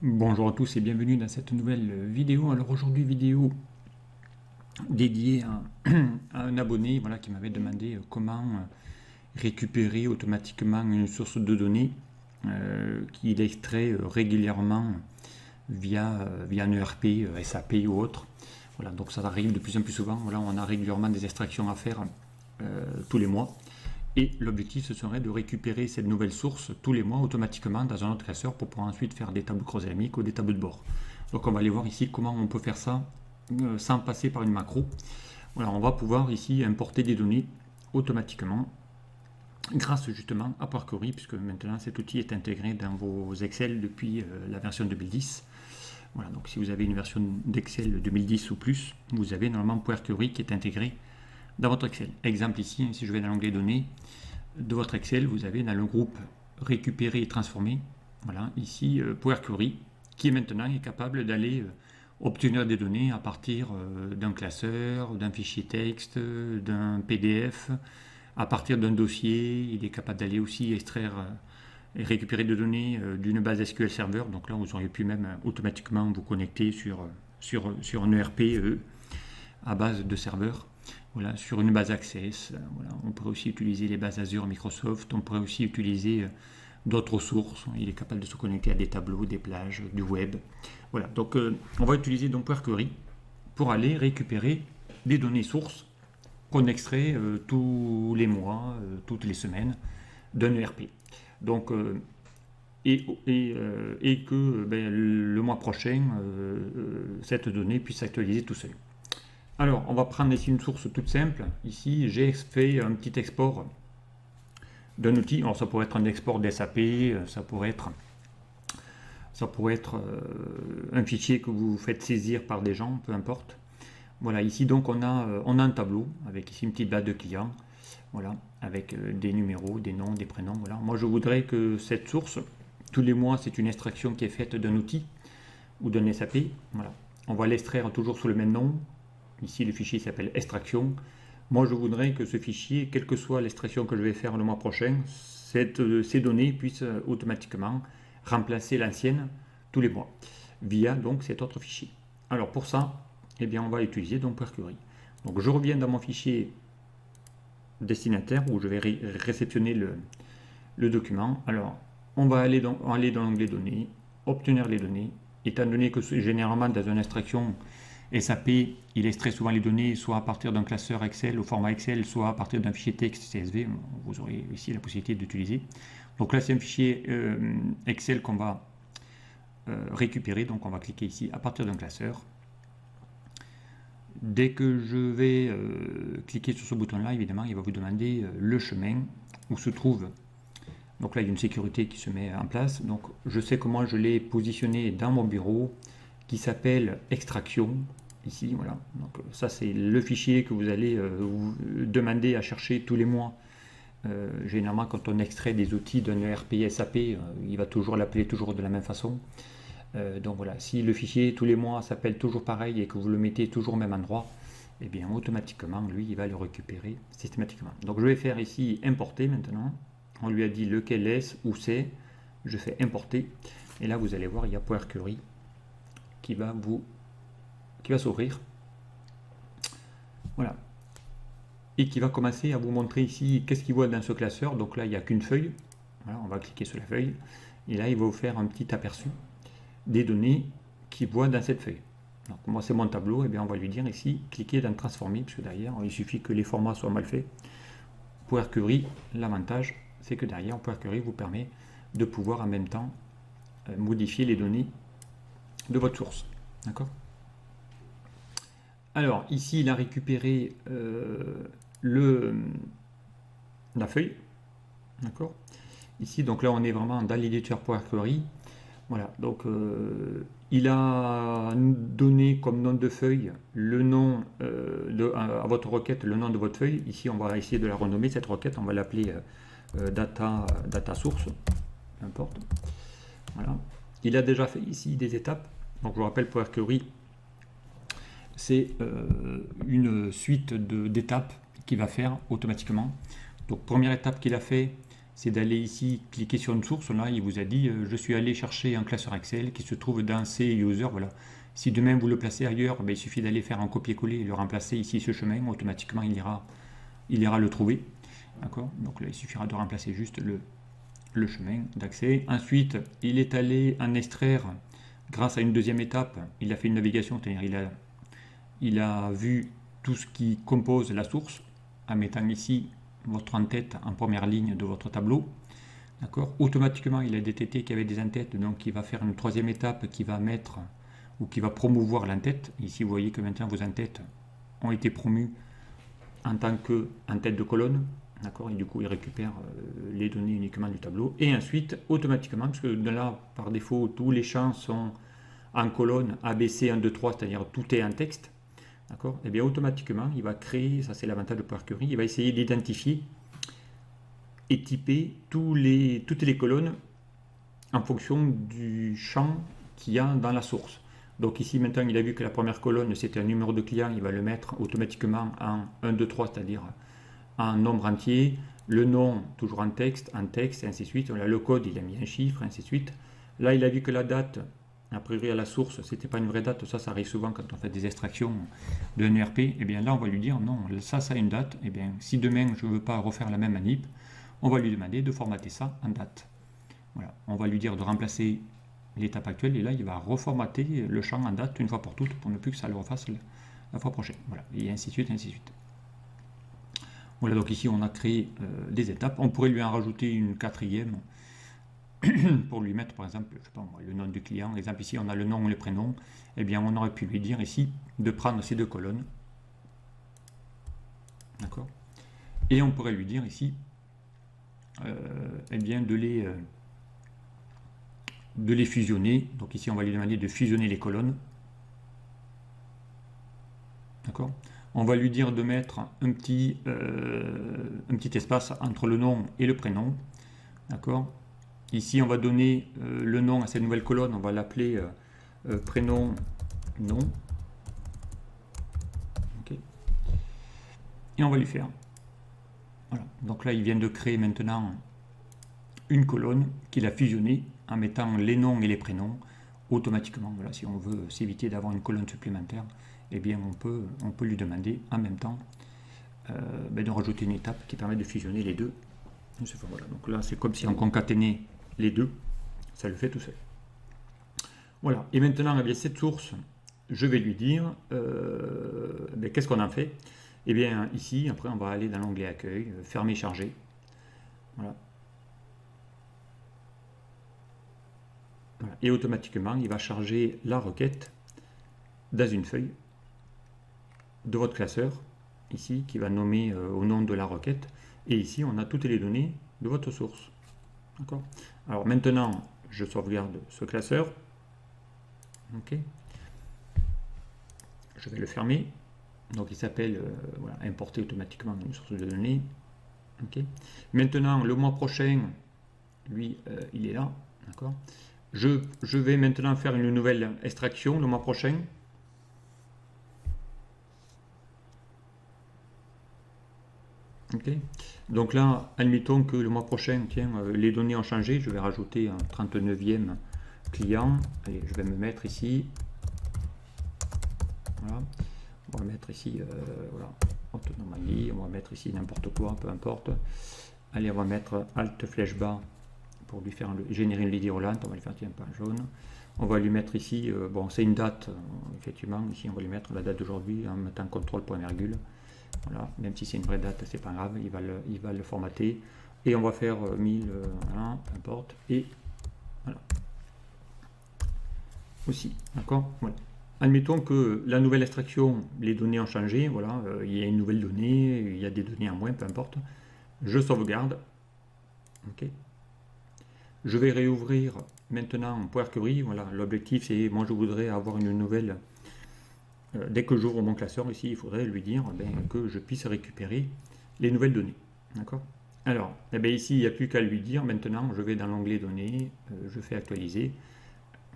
Bonjour à tous et bienvenue dans cette nouvelle vidéo. Alors aujourd'hui vidéo dédiée à un abonné qui m'avait demandé comment récupérer automatiquement une source de données qu'il extrait régulièrement via un ERP, SAP ou autre. Voilà, donc ça arrive de plus en plus souvent. Voilà, on a régulièrement des extractions à faire tous les mois. Et l'objectif, ce serait de récupérer cette nouvelle source tous les mois automatiquement dans un autre classeur pour pouvoir ensuite faire des tableaux croisdynamiques ou des tableaux de bord. Donc on va aller voir ici comment on peut faire ça sans passer par une macro. Voilà, on va pouvoir ici importer des données automatiquement grâce justement à Power Query, puisque maintenant cet outil est intégré dans vos Excel depuis la version 2010. Voilà, donc si vous avez une version d'Excel 2010 ou plus, vous avez normalement Power Query qui est intégré dans votre Excel. Exemple ici, si je vais dans l'onglet données de votre Excel, vous avez dans le groupe récupérer et transformer, voilà, ici Power Query, qui maintenant est capable d'aller obtenir des données à partir d'un classeur, d'un fichier texte, d'un PDF, à partir d'un dossier. Il est capable d'aller aussi extraire et récupérer des données d'une base SQL Server. Donc là, vous auriez pu même automatiquement vous connecter sur un ERP à base de serveurs. Voilà, sur une base Access. Voilà. On pourrait aussi utiliser les bases Azure Microsoft. On pourrait aussi utiliser d'autres sources. Il est capable de se connecter à des tableaux, des plages, du web. Voilà, donc on va utiliser donc Power Query pour aller récupérer des données sources qu'on extrait tous les mois, toutes les semaines d'un ERP. Donc, et que le mois prochain, cette donnée puisse s'actualiser tout seul. Alors, on va prendre ici une source toute simple. Ici, j'ai fait un petit export d'un outil. Alors, ça pourrait être un export d'SAP, ça pourrait être un fichier que vous faites saisir par des gens, peu importe. Voilà, ici donc on a un tableau avec ici une petite base de clients, voilà, avec des numéros, des noms, des prénoms. Voilà. Moi, je voudrais que cette source, tous les mois, c'est une extraction qui est faite d'un outil ou d'un SAP. Voilà. On va l'extraire toujours sous le même nom. Ici, le fichier s'appelle extraction. Moi, je voudrais que ce fichier, quelle que soit l'extraction que je vais faire le mois prochain, ces données puissent automatiquement remplacer l'ancienne tous les mois via donc cet autre fichier. Alors pour ça, eh bien, on va utiliser donc Power Query. Donc je reviens dans mon fichier destinataire où je vais réceptionner le document. Alors on va aller dans l'onglet données, obtenir les données. Étant donné que généralement dans une extraction SAP, il extrait souvent les données soit à partir d'un classeur Excel au format Excel, soit à partir d'un fichier texte CSV. Vous aurez ici la possibilité d'utiliser. Donc là, c'est un fichier Excel qu'on va récupérer. Donc on va cliquer ici à partir d'un classeur. Dès que je vais cliquer sur ce bouton-là, évidemment, il va vous demander le chemin où se trouve. Donc là, il y a une sécurité qui se met en place. Donc je sais comment je l'ai positionné dans mon bureau, qui s'appelle extraction. Ici, voilà. Donc ça, c'est le fichier que vous allez vous demander à chercher tous les mois. Généralement, quand on extrait des outils d'un ERP SAP, il va toujours l'appeler toujours de la même façon. Donc voilà, si le fichier tous les mois s'appelle toujours pareil et que vous le mettez toujours au même endroit, eh bien automatiquement, lui, il va le récupérer systématiquement. Donc je vais faire ici importer maintenant. On lui a dit lequel est, où c'est. Je fais importer. Et là, vous allez voir, il y a Power Query qui va s'ouvrir. Voilà. Et qui va commencer à vous montrer ici qu'est-ce qu'il voit dans ce classeur. Donc là, il n'y a qu'une feuille. Voilà, on va cliquer sur la feuille. Et là, il va vous faire un petit aperçu des données qu'il voit dans cette feuille. Donc moi, c'est mon tableau. Et bien, on va lui dire ici, cliquez dans transformer, puisque derrière, il suffit que les formats soient mal faits. Power Query, l'avantage, c'est que derrière, Power Query vous permet de pouvoir en même temps modifier les données de votre source. D'accord? Alors, ici, il a récupéré la feuille. D'accord? Ici, donc là, on est vraiment dans l'éditeur Power Query. Voilà, donc il a donné comme nom de feuille le nom à votre requête, le nom de votre feuille. Ici, on va essayer de la renommer, cette requête, on va l'appeler data source, peu importe. Voilà. Il a déjà fait ici des étapes. Donc je vous rappelle, Power Query, c'est une suite d'étapes qu'il va faire automatiquement. Donc première étape qu'il a fait, c'est d'aller ici, cliquer sur une source. Là, il vous a dit, je suis allé chercher un classeur Excel qui se trouve dans ces users. Voilà. Si demain vous le placez ailleurs, ben, il suffit d'aller faire un copier-coller et le remplacer ici ce chemin. Automatiquement, il ira le trouver. D'accord. Donc là, il suffira de remplacer juste le chemin d'accès. Ensuite, il est allé en extraire grâce à une deuxième étape. Il a fait une navigation, c'est-à-dire il a vu tout ce qui compose la source en mettant ici votre en-tête en première ligne de votre tableau. D'accord. Automatiquement, il a détecté qu'il y avait des en-têtes, donc il va faire une troisième étape qui va mettre ou qui va promouvoir l'en-tête. Ici, vous voyez que maintenant vos en-têtes ont été promues en tant qu'en-tête de colonne. D'accord. Et du coup, il récupère les données uniquement du tableau. Et ensuite, automatiquement, parce que là, par défaut, tous les champs sont en colonne ABC 1, 2, 3, c'est-à-dire tout est en texte. D'accord. Et bien automatiquement, il va créer, ça c'est l'avantage de Power Query, il va essayer d'identifier et typer toutes les colonnes en fonction du champ qu'il y a dans la source. Donc ici maintenant il a vu que la première colonne c'était un numéro de client, il va le mettre automatiquement en 1, 2, 3, c'est-à-dire en nombre entier, le nom toujours en texte, et ainsi de suite. Là, le code il a mis un chiffre, ainsi de suite. Là il a vu que la date, a priori à la source, c'était pas une vraie date, ça arrive souvent quand on fait des extractions d'un ERP, et bien là on va lui dire non, ça a une date, et bien si demain je ne veux pas refaire la même manip, on va lui demander de formater ça en date. Voilà. On va lui dire de remplacer l'étape actuelle, et là il va reformater le champ en date une fois pour toutes pour ne plus que ça le refasse la fois prochaine. Voilà. Et ainsi de suite, ainsi de suite. Voilà, donc ici on a créé des étapes. On pourrait lui en rajouter une quatrième pour lui mettre par exemple, je sais pas, le nom du client. Par exemple ici on a le nom ou le prénom. Eh bien on aurait pu lui dire ici de prendre ces deux colonnes. D'accord. Et on pourrait lui dire ici eh bien de les fusionner. Donc ici on va lui demander de fusionner les colonnes. D'accord. On va lui dire de mettre un petit espace entre le nom et le prénom. D'accord. Ici, on va donner le nom à cette nouvelle colonne. On va l'appeler prénom nom. Okay. Et on va lui faire. Voilà. Donc là, il vient de créer maintenant une colonne qu'il a fusionnée en mettant les noms et les prénoms automatiquement. Voilà, si on veut s'éviter d'avoir une colonne supplémentaire, eh bien on peut lui demander en même temps de rajouter une étape qui permet de fusionner les deux. Voilà, donc là c'est comme si on concaténait les deux, ça le fait tout seul. Voilà, et maintenant eh bien, cette source, je vais lui dire qu'est-ce qu'on en fait. Et bien ici, après on va aller dans l'onglet accueil, fermer, charger. Voilà. Voilà. Et automatiquement, il va charger la requête dans une feuille de votre classeur, ici, qui va nommer au nom de la requête. Et ici, on a toutes les données de votre source. D'accord. Alors maintenant, je sauvegarde ce classeur. Ok. Je vais le fermer. Donc il s'appelle voilà, importer automatiquement une source de données. Ok. Maintenant, le mois prochain, lui, il est là. D'accord. Je vais maintenant faire une nouvelle extraction le mois prochain. Okay. Donc là, admettons que le mois prochain, tiens, les données ont changé. Je vais rajouter un 39e client. Allez, je vais me mettre ici. Voilà. On va mettre ici, voilà, autonomie. On va mettre ici n'importe quoi, peu importe. Allez, on va mettre Alt flèche bas pour lui faire générer une ligne roulante. On va lui faire un point jaune. On va lui mettre ici, bon, c'est une date, effectivement. Ici, on va lui mettre la date d'aujourd'hui en mettant contrôle point virgule. Voilà, même si c'est une vraie date, c'est pas grave, il va le formater. Et on va faire 1000, voilà, peu importe. Et voilà. Aussi, d'accord. Voilà. Admettons que la nouvelle extraction, les données ont changé, voilà, il y a une nouvelle donnée, il y a des données en moins, peu importe. Je sauvegarde. Ok. Je vais réouvrir maintenant Power Query. Voilà, l'objectif c'est, moi je voudrais avoir une nouvelle. Dès que j'ouvre mon classeur ici, il faudrait lui dire que je puisse récupérer les nouvelles données. D'accord. Alors, ici, il n'y a plus qu'à lui dire. Maintenant, je vais dans l'onglet données, je fais actualiser.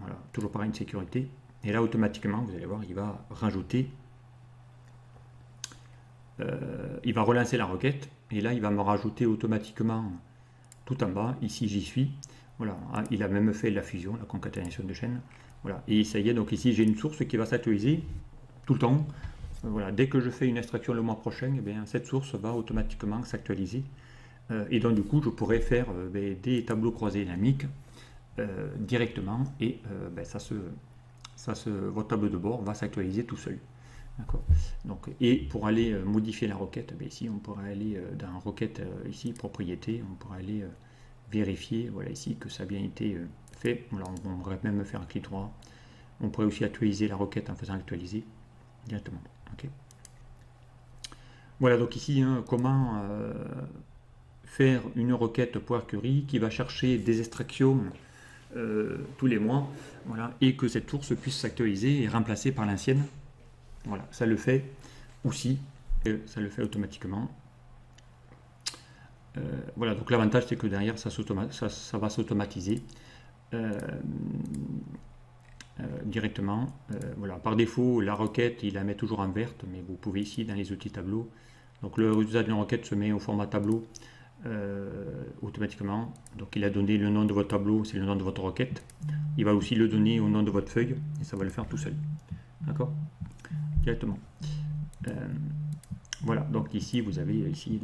Voilà, toujours pareil, une sécurité. Et là, automatiquement, vous allez voir, il va rajouter. Il va relancer la requête. Et là, il va me rajouter automatiquement tout en bas, ici j'y suis. Voilà, il a même fait la fusion, la concaténation de chaînes. Voilà, et ça y est, donc ici j'ai une source qui va s'actualiser tout le temps. Voilà, dès que je fais une extraction le mois prochain, eh bien, cette source va automatiquement s'actualiser. Et donc du coup, je pourrais faire des tableaux croisés dynamiques directement, et votre tableau de bord va s'actualiser tout seul. Donc, et pour aller modifier la requête, ici on pourrait aller dans requête, ici propriété, on pourrait aller vérifier, voilà ici, que ça a bien été fait. Voilà, on pourrait même faire un clic droit. On pourrait aussi actualiser la requête en faisant actualiser directement. Okay. Voilà, donc ici, comment faire une requête Power Query qui va chercher des extractions tous les mois, voilà, et que cette source puisse s'actualiser et remplacer par l'ancienne. Voilà, ça le fait aussi, ça le fait automatiquement. Voilà, donc l'avantage c'est que derrière ça va s'automatiser directement. Voilà, par défaut la requête il la met toujours en verte, mais vous pouvez ici dans les outils tableau, donc le résultat d'une requête se met au format tableau automatiquement. Donc il a donné le nom de votre tableau, c'est le nom de votre requête. Il va aussi le donner au nom de votre feuille et ça va le faire tout seul. D'accord, directement. Voilà, donc ici vous avez ici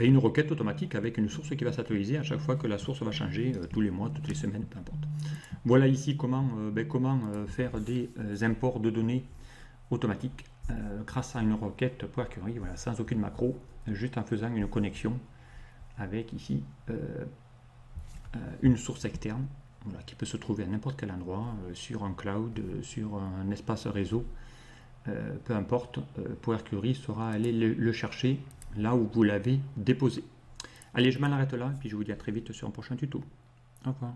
une requête automatique avec une source qui va s'actualiser à chaque fois que la source va changer, tous les mois, toutes les semaines, peu importe. Voilà ici comment faire des imports de données automatiques grâce à une requête Power Query, voilà, sans aucune macro, juste en faisant une connexion avec ici une source externe, voilà, qui peut se trouver à n'importe quel endroit, sur un cloud, sur un espace réseau, peu importe, Power Query saura aller le chercher là où vous l'avez déposé. Allez, je m'en arrête là, et puis je vous dis à très vite sur un prochain tuto. Au revoir.